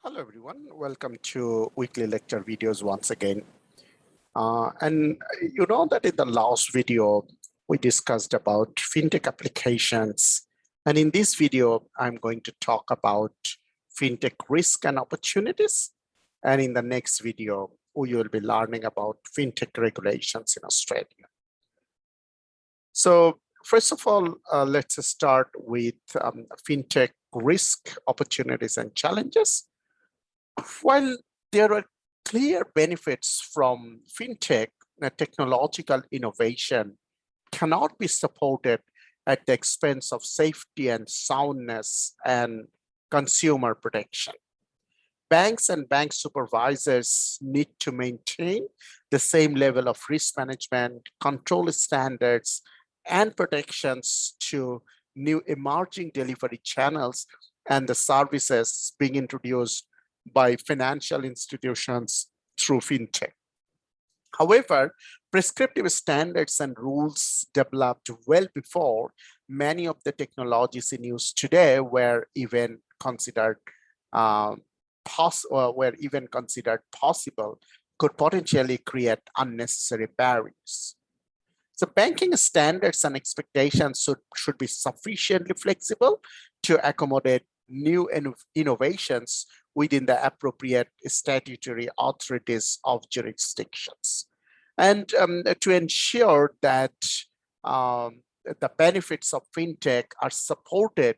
Hello everyone, welcome to weekly lecture videos once again. And you know that in the last video, we discussed about FinTech applications. And in this video, I'm going to talk about FinTech risk and opportunities. And in the next video, we will be learning about FinTech regulations in Australia. So first of all, let's start with FinTech risk, opportunities, and challenges. While there are clear benefits from fintech, technological innovation cannot be supported at the expense of safety and soundness and consumer protection. Banks and bank supervisors need to maintain the same level of risk management, control standards, and protections to new emerging delivery channels and the services being introduced by financial institutions through fintech. However, prescriptive standards and rules developed well before many of the technologies in use today were even considered possible could potentially create unnecessary barriers. So banking standards and expectations should be sufficiently flexible to accommodate new innovations within the appropriate statutory authorities of jurisdictions. And to ensure that the benefits of fintech are supported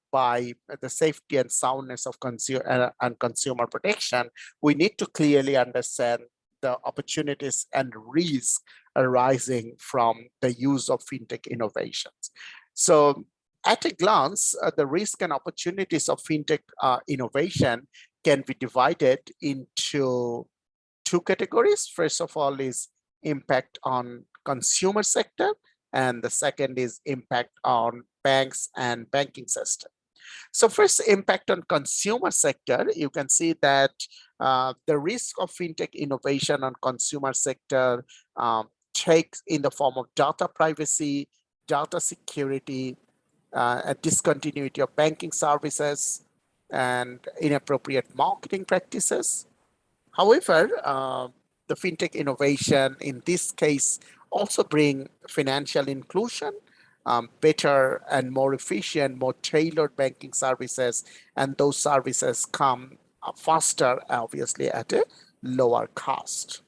by the safety and soundness of consumer protection, we need to clearly understand the opportunities and risks arising from the use of fintech innovations. So at a glance, the risk and opportunities of fintech innovation can be divided into two categories. First of all is impact on consumer sector, and the second is impact on banks and banking system. So first, impact on consumer sector, you can see that the risk of fintech innovation on consumer sector takes in the form of data privacy, data security, a discontinuity of banking services, and inappropriate marketing practices. However, the fintech innovation in this case also bring financial inclusion, better and more efficient, more tailored banking services, and those services come faster, obviously at a lower cost.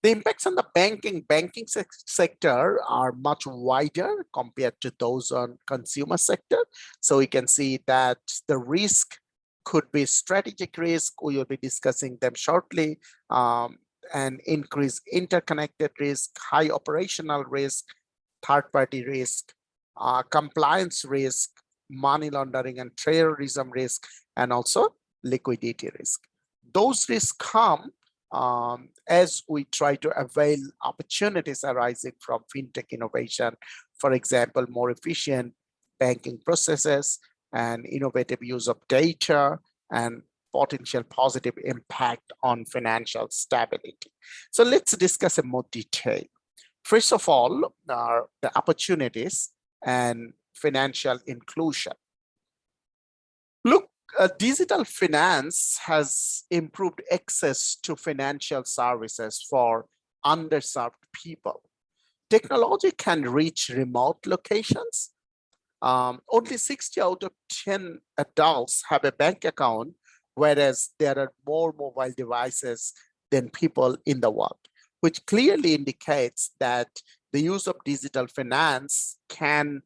The impacts on the banking sector are much wider compared to those on consumer sector. So we can see that the risk could be strategic risk. We will be discussing them shortly, and increased interconnected risk, high operational risk, third-party risk, compliance risk, money laundering and terrorism risk, and also liquidity risk. Those risks come as we try to avail opportunities arising from fintech innovation, for example, more efficient banking processes and innovative use of data and potential positive impact on financial stability. So let's discuss in more detail. First of all, are the opportunities and financial inclusion. Look, digital finance has improved access to financial services for underserved people. Technology can reach remote locations. Only 60 out of 10 adults have a bank account, whereas there are more mobile devices than people in the world, which clearly indicates that the use of digital finance can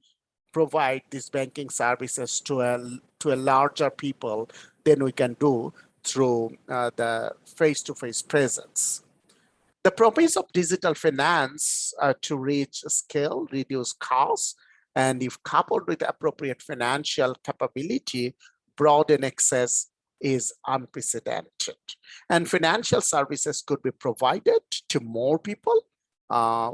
provide these banking services to a larger people than we can do through the face-to-face presence. The promise of digital finance to reach scale, reduce costs, and if coupled with appropriate financial capability, broaden access is unprecedented. And financial services could be provided to more people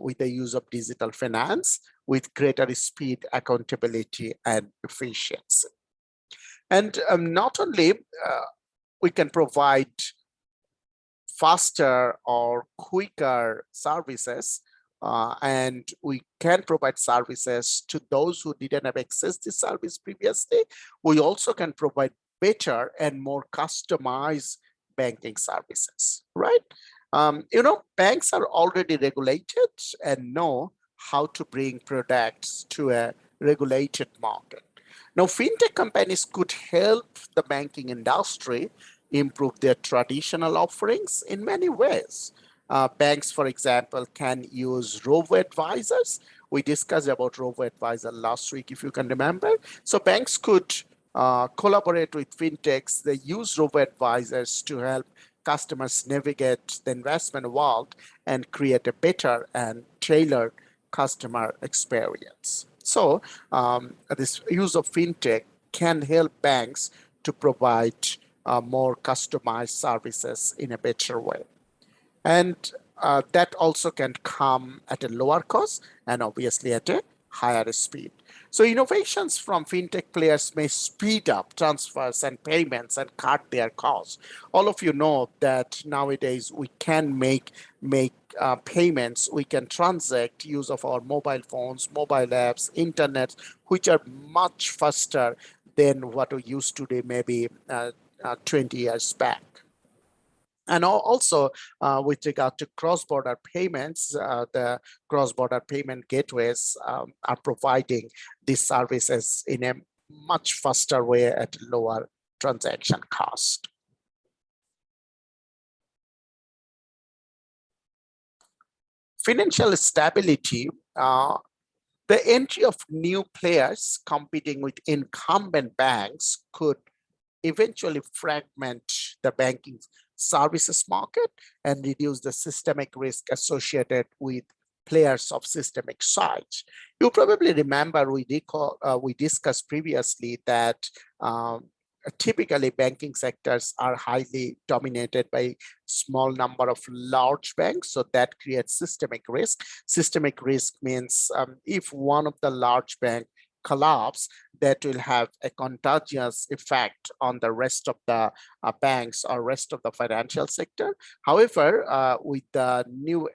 with the use of digital finance with greater speed, accountability, and efficiency. And not only we can provide faster or quicker services, and we can provide services to those who didn't have access to service previously. We also can provide better and more customized banking services, right? Banks are already regulated and know how to bring products to a regulated market. Now, fintech companies could help the banking industry improve their traditional offerings in many ways. Banks, for example, can use robo-advisors. We discussed about robo-advisor last week, if you can remember. So banks could collaborate with fintechs. They use robo-advisors to help customers navigate the investment world and create a better and tailored customer experience. So this use of fintech can help banks to provide more customized services in a better way. And that also can come at a lower cost and obviously at a higher speed. So innovations from fintech players may speed up transfers and payments and cut their costs. All of you know that nowadays we can make payments, we can transact use of our mobile phones, mobile apps, internet, which are much faster than what we used to do maybe 20 years back. And also with regard to cross-border payments, the cross-border payment gateways are providing these services in a much faster way at lower transaction cost. Financial stability, the entry of new players competing with incumbent banks could eventually fragment the banking services market and reduce the systemic risk associated with players of systemic size. You probably remember we discussed previously that typically banking sectors are highly dominated by small number of large banks, so that creates systemic risk. Systemic risk means if one of the large bank collapse, that will have a contagious effect on the rest of the banks or rest of the financial sector. However, with the new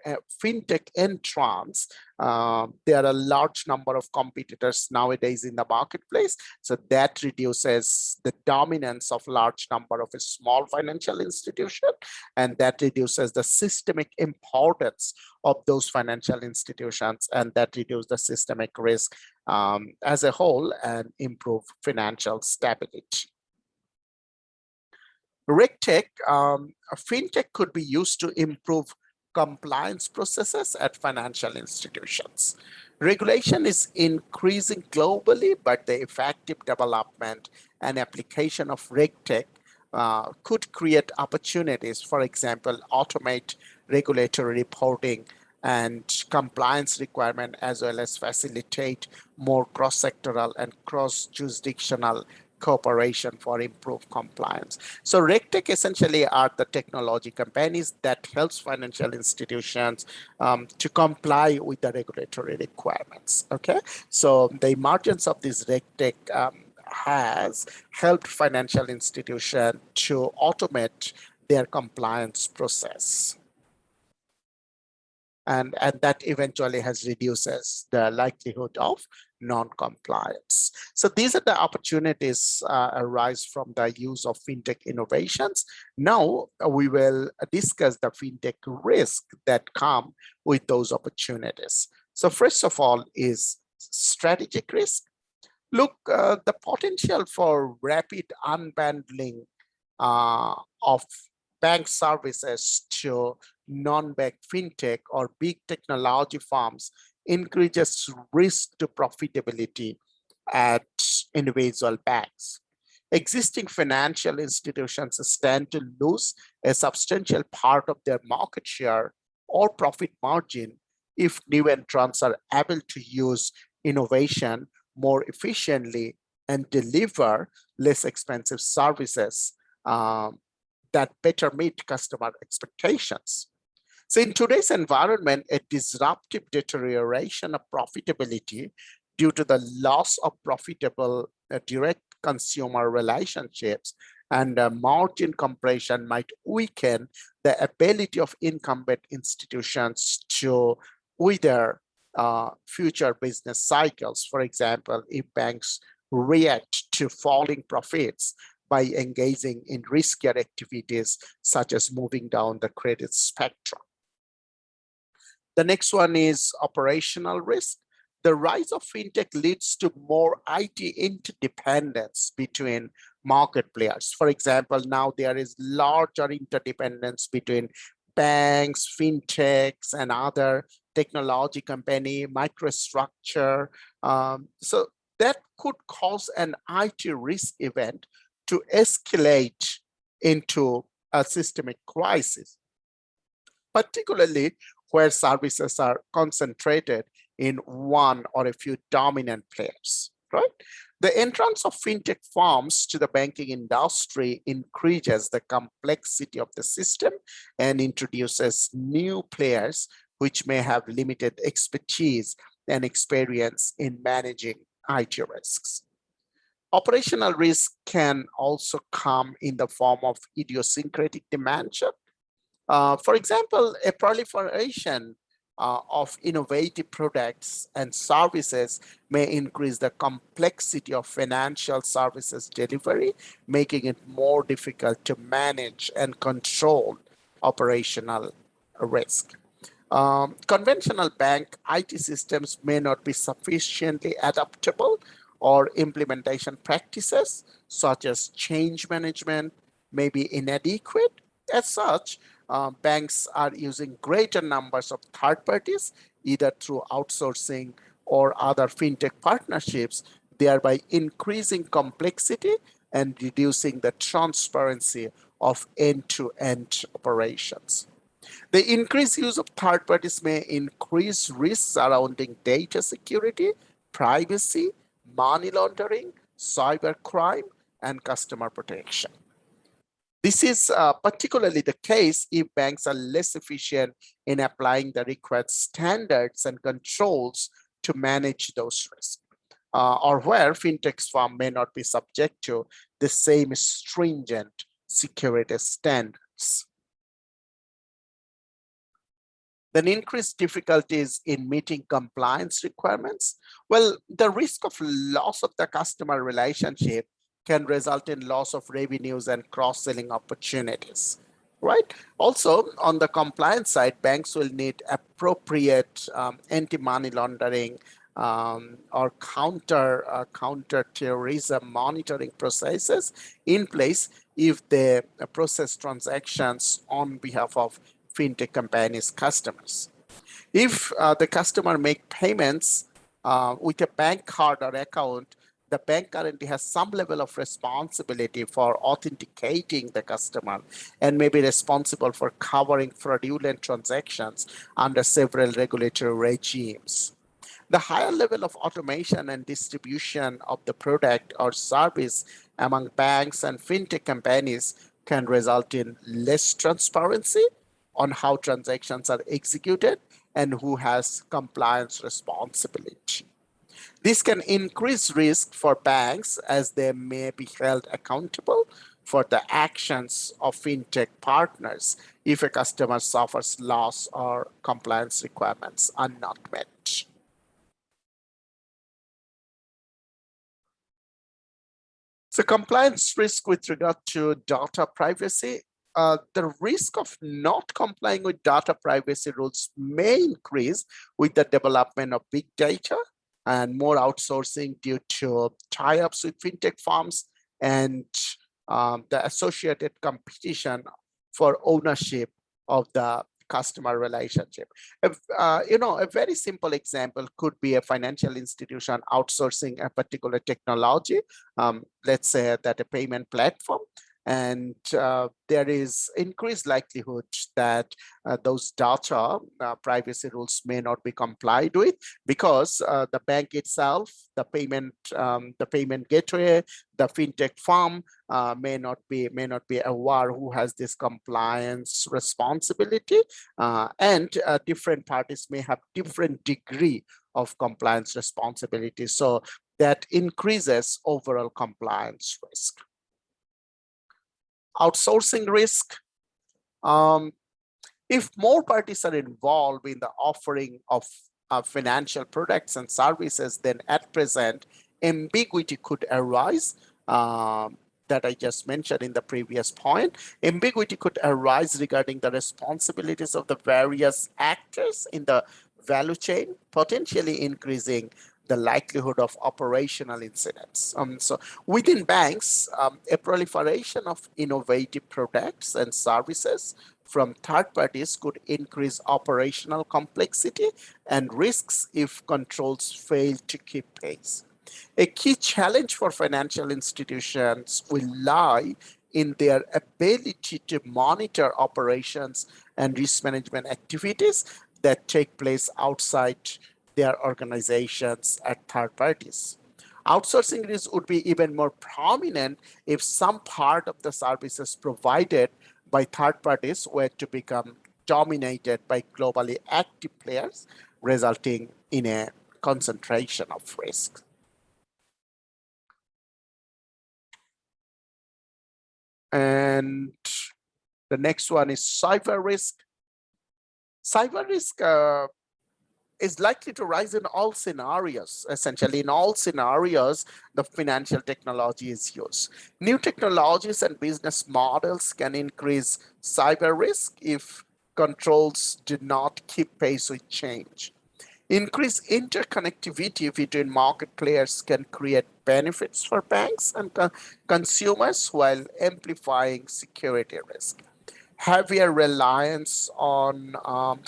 fintech entrants, there are a large number of competitors nowadays in the marketplace. So that reduces the dominance of large number of a small financial institution, and that reduces the systemic importance of those financial institutions, and that reduces the systemic risk as a whole and improve financial stability. RegTech, fintech could be used to improve compliance processes at financial institutions. Regulation is increasing globally, but the effective development and application of RegTech could create opportunities, for example, automate regulatory reporting and compliance requirement, as well as facilitate more cross-sectoral and cross-jurisdictional cooperation for improved compliance. So RegTech essentially are the technology companies that helps financial institutions to comply with the regulatory requirements. Okay, so the emergence of this RegTech has helped financial institutions to automate their compliance process. And that eventually has reduces the likelihood of non-compliance. So these are the opportunities arise from the use of fintech innovations. Now we will discuss the fintech risk that come with those opportunities. So first of all is strategic risk. Look, the potential for rapid unbundling of bank services to non-bank fintech or big technology firms increases risk to profitability at individual banks. Existing financial institutions stand to lose a substantial part of their market share or profit margin if new entrants are able to use innovation more efficiently and deliver less expensive services that better meet customer expectations. So in today's environment, a disruptive deterioration of profitability due to the loss of profitable direct consumer relationships and margin compression might weaken the ability of incumbent institutions to weather future business cycles. For example, if banks react to falling profits by engaging in riskier activities such as moving down the credit spectrum. The next one is operational risk. The rise of fintech leads to more IT interdependence between market players. For example, now there is larger interdependence between banks, fintechs, and other technology company, microstructure. So that could cause an IT risk event to escalate into a systemic crisis, particularly where services are concentrated in one or a few dominant players, right? The entrance of fintech firms to the banking industry increases the complexity of the system and introduces new players which may have limited expertise and experience in managing IT risks. Operational risk can also come in the form of idiosyncratic dimension. For example, a proliferation of innovative products and services may increase the complexity of financial services delivery, making it more difficult to manage and control operational risk. Conventional bank IT systems may not be sufficiently adaptable, or implementation practices such as change management may be inadequate. As such, banks are using greater numbers of third parties, either through outsourcing or other fintech partnerships, thereby increasing complexity and reducing the transparency of end-to-end operations. The increased use of third parties may increase risks surrounding data security, privacy, money laundering, cybercrime, and customer protection. This is particularly the case if banks are less efficient in applying the required standards and controls to manage those risks, or where fintech firms may not be subject to the same stringent security standards. Then increased difficulties in meeting compliance requirements. Well, the risk of loss of the customer relationship can result in loss of revenues and cross-selling opportunities, right? Also, on the compliance side, banks will need appropriate anti-money laundering or counter-terrorism monitoring processes in place if they process transactions on behalf of fintech companies' customers. If the customer make payments with a bank card or account, the bank currently has some level of responsibility for authenticating the customer and may be responsible for covering fraudulent transactions under several regulatory regimes. The higher level of automation and distribution of the product or service among banks and fintech companies can result in less transparency on how transactions are executed and who has compliance responsibility. This can increase risk for banks as they may be held accountable for the actions of fintech partners if a customer suffers loss or compliance requirements are not met. So compliance risk with regard to data privacy. The risk of not complying with data privacy rules may increase with the development of big data and more outsourcing due to tie-ups with fintech firms and the associated competition for ownership of the customer relationship. A very simple example could be a financial institution outsourcing a particular technology, let's say that a payment platform, and there is increased likelihood that those data privacy rules may not be complied with because the bank itself, the payment gateway, the fintech firm may not be aware who has this compliance responsibility, and different parties may have different degree of compliance responsibility. So that increases overall compliance risk. Outsourcing risk. If more parties are involved in the offering of financial products and services, then at present, ambiguity could arise that I just mentioned in the previous point, ambiguity could arise regarding the responsibilities of the various actors in the value chain, potentially increasing the likelihood of operational incidents. So within banks, a proliferation of innovative products and services from third parties could increase operational complexity and risks if controls fail to keep pace. A key challenge for financial institutions will lie in their ability to monitor operations and risk management activities that take place outside their organizations at third parties. Outsourcing risk would be even more prominent if some part of the services provided by third parties were to become dominated by globally active players, resulting in a concentration of risk. And the next one is cyber risk. Cyber risk is likely to rise in all scenarios. Essentially, in all scenarios, the financial technology is used. New technologies and business models can increase cyber risk if controls do not keep pace with change. Increased interconnectivity between market players can create benefits for banks and consumers while amplifying security risk. Heavier reliance on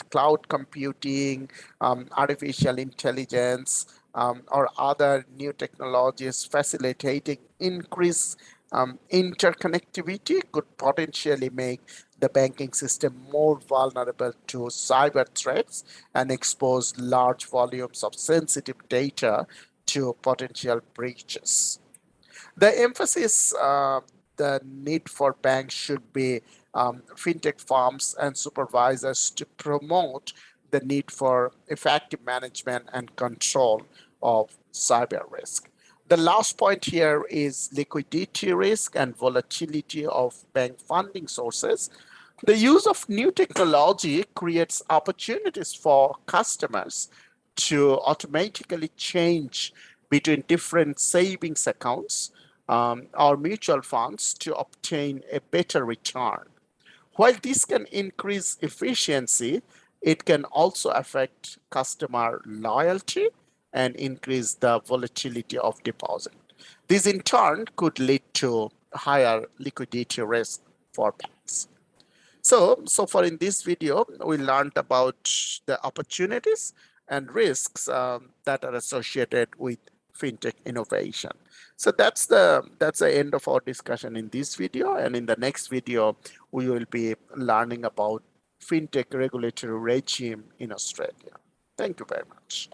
cloud computing, artificial intelligence, or other new technologies facilitating increased interconnectivity could potentially make the banking system more vulnerable to cyber threats and expose large volumes of sensitive data to potential breaches. The emphasis, the need for banks should be fintech firms and supervisors to promote the need for effective management and control of cyber risk. The last point here is liquidity risk and volatility of bank funding sources. The use of new technology creates opportunities for customers to automatically change between different savings accounts or mutual funds to obtain a better return. While this can increase efficiency, it can also affect customer loyalty and increase the volatility of deposit. This in turn could lead to higher liquidity risk for banks. So far in this video, we learned about the opportunities and risks that are associated with fintech innovation. So that's the end of our discussion in this video. And in the next video, we will be learning about fintech regulatory regime in Australia. Thank you very much.